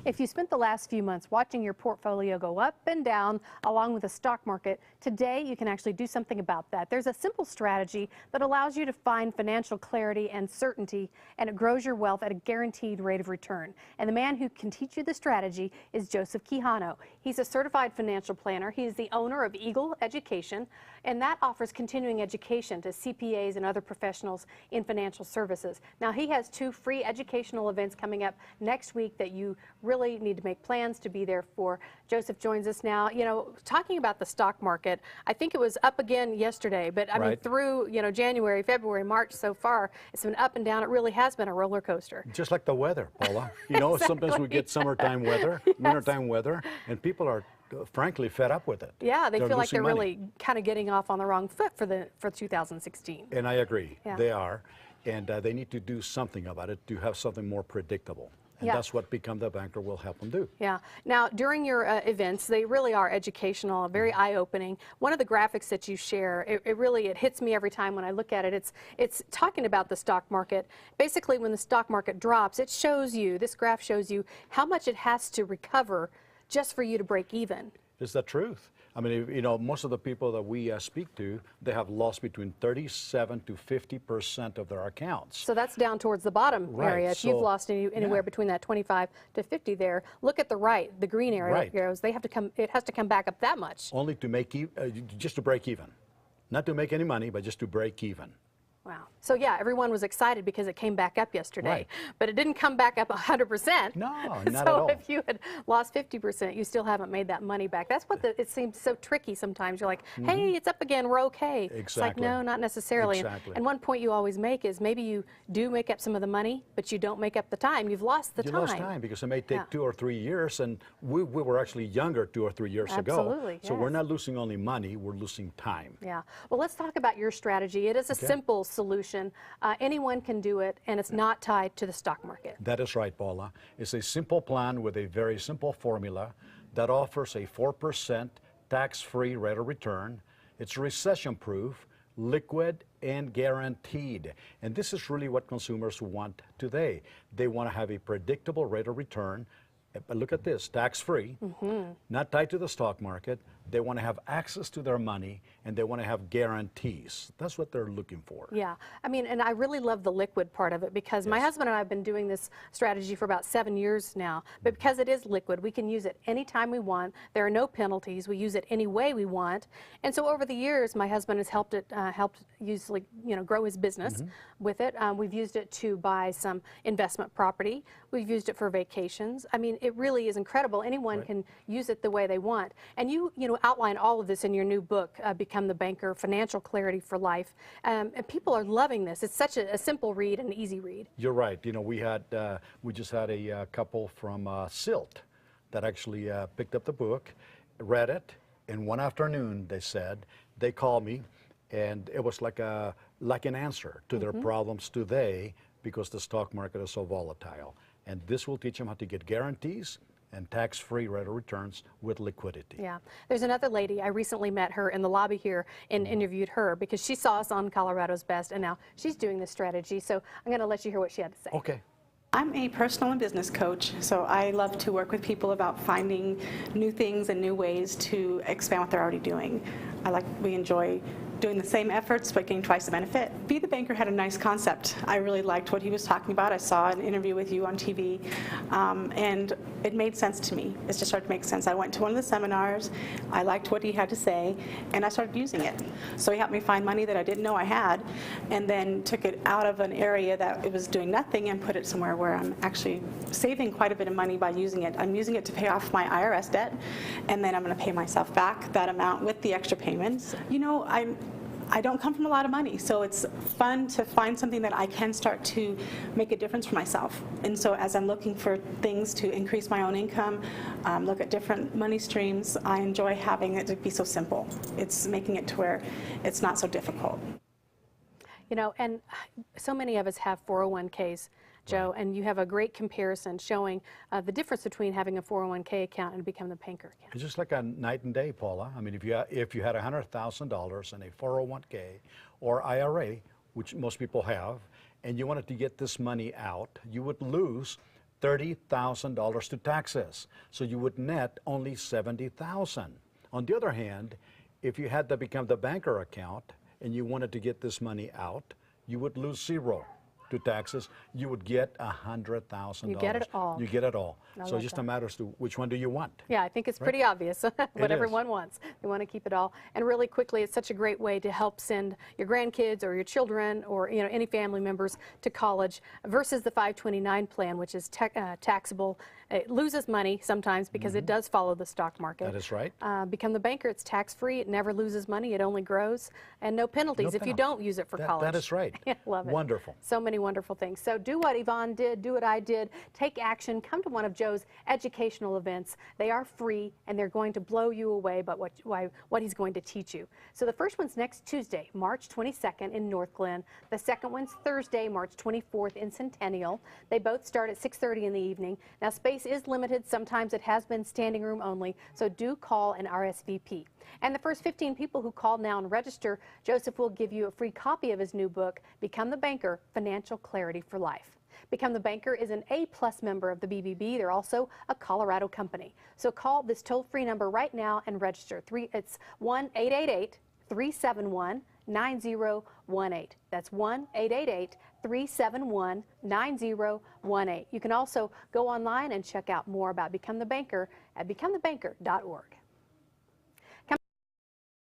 If you spent the last few months watching your portfolio go up and down along with the stock market, today you can actually do something about that. There's a simple strategy that allows you to find financial clarity and certainty, and it grows your wealth at a guaranteed rate of return. And the man who can teach you the strategy is Joseph Quijano. He's a certified financial planner. He is the owner of Eagle Education, and that offers continuing education to CPAs and other professionals in financial services. Now, he has 2 free educational events coming up next week that you really need to make plans to be there for. Joseph joins us now. You know, talking about the stock market, I think it was up again yesterday, but I mean, through, you know, January, February, March so far, it's been up and down. It really has been a roller coaster. Just like the weather, Paula. You know, Exactly. Sometimes we get summertime weather, Yes. wintertime weather, and people are frankly fed up with it. Yeah, they feel like they're money. really kind of getting off on the wrong foot for 2016. And I agree, Yeah. they are, and they need to do something about it to have something more predictable. And Yeah. that's what Become the Banker will help them do. Yeah. Now, during your events, they really are educational, very eye-opening. One of the graphics that you share, it really hits me every time when I look at it. It's talking about the stock market. Basically, when the stock market drops, it shows you, this graph shows you how much it has to recover just for you to break even. It's the truth. I mean, you know, most of the people that we speak to, they have lost between 37 to 50% of their accounts. So that's down towards the bottom area. If you've lost anywhere between that 25 to 50 there, look at the right, the green arrows. They have to come. It has to come back up that much. Only to make just to break even, not to make any money, but just to break even. Wow. So yeah, everyone was excited because it came back up yesterday, Right. but it didn't come back up 100%. No, not so at all. if you had lost 50%, you still haven't made that money back. That's what it seems so tricky sometimes. You're like, hey, it's up again, we're okay. Exactly. It's like, no, not necessarily. Exactly. And one point you always make is maybe you do make up some of the money, but you don't make up the time. You've lost the time. You lost time because it may take 2 or 3 years, and we were actually younger 2 or 3 years ago. Absolutely, So yes. we're not losing only money, we're losing time. Yeah. Well, let's talk about your strategy. It is a simple solution. Anyone can do it, and it's not tied to the stock market. That is right, Paula. It's a simple plan with a very simple formula that offers a 4% tax-free rate of return. It's recession-proof, liquid, and guaranteed. And this is really what consumers want today. They want to have a predictable rate of return. But look at this, tax-free, not tied to the stock market. They want to have access to their money, and they want to have guarantees. That's what they're looking for. Yeah, I mean, and I really love the liquid part of it because my husband and I have been doing this strategy for about 7 years now. But because it is liquid, we can use it anytime we want. There are no penalties. We use it any way we want. And so over the years, my husband has helped usually, grow his business with it. We've used it to buy some investment property. We've used it for vacations. I mean, it really is incredible. Anyone can use it the way they want. And you outline all of this in your new book, Become the Banker, Financial Clarity for Life. And people are loving this. It's such a simple read and easy read. You're right. You know, we just had a couple from Silt that actually picked up the book, read it, and one afternoon they called me, and it was like an answer to their problems today because the stock market is so volatile. And this will teach them how to get guarantees and tax-free rate of returns with liquidity. Yeah. There's another lady, I recently met her in the lobby here and interviewed her because she saw us on Colorado's Best, and now she's doing this strategy. So I'm going to let you hear what she had to say. Okay. I'm a personal and business coach, so I love to work with people about finding new things and new ways to expand what they're already doing. We enjoy doing the same efforts but getting twice the benefit. Be the Banker had a nice concept. I really liked what he was talking about. I saw an interview with you on TV, and it made sense to me. It just started to make sense. I went to one of the seminars, I liked what he had to say, and I started using it. So he helped me find money that I didn't know I had, and then took it out of an area that it was doing nothing and put it somewhere where I'm actually saving quite a bit of money by using it. I'm using it to pay off my IRS debt, and then I'm going to pay myself back that amount with the extra payments. You know, I don't come from a lot of money, so it's fun to find something that I can start to make a difference for myself. And so as I'm looking for things to increase my own income, look at different money streams, I enjoy having it to be so simple. It's making it to where it's not so difficult. You know, and so many of us have 401ks, Joe, and you have a great comparison showing the difference between having a 401k account and Become the Banker account. It's just like a night and day, Paula. I mean, if you had $100,000 in a 401k or IRA, which most people have, and you wanted to get this money out, you would lose $30,000 to taxes. So you would net only $70,000. On the other hand, if you had to become the banker account and you wanted to get this money out, you would lose zero to taxes. You would get $100,000. You get it all. You get it all. I So love just that. a matter as to which one do you want. Yeah, I think it's pretty obvious what is. everyone wants. They want to keep it all. And really quickly, it's such a great way to help send your grandkids or your children or any family members to college versus the 529 plan, which is taxable. It loses money sometimes because it does follow the stock market. That is right. Become the banker. It's tax-free. It never loses money. It only grows. And no penalties if you don't use it for college. That is right. Yeah, love it. Wonderful. So many wonderful things. So do what Yvonne did, do what I did, take action, come to one of Joe's educational events. They are free and they're going to blow you away by what he's going to teach you. So the first one's next Tuesday, March 22nd in North Glen. The second one's Thursday, March 24th in Centennial. They both start at 6:30 in the evening. Now space is limited. Sometimes it has been standing room only. So do call and RSVP. And the first 15 people who call now and register, Joseph will give you a free copy of his new book, Become the Banker, Financial Clarity for Life. Become the Banker is an A-plus member of the BBB. They're also a Colorado company. So call this toll-free number right now and register. It's 1-888-371-9018. That's 1-888-371-9018. You can also go online and check out more about Become the Banker at becomethebanker.org.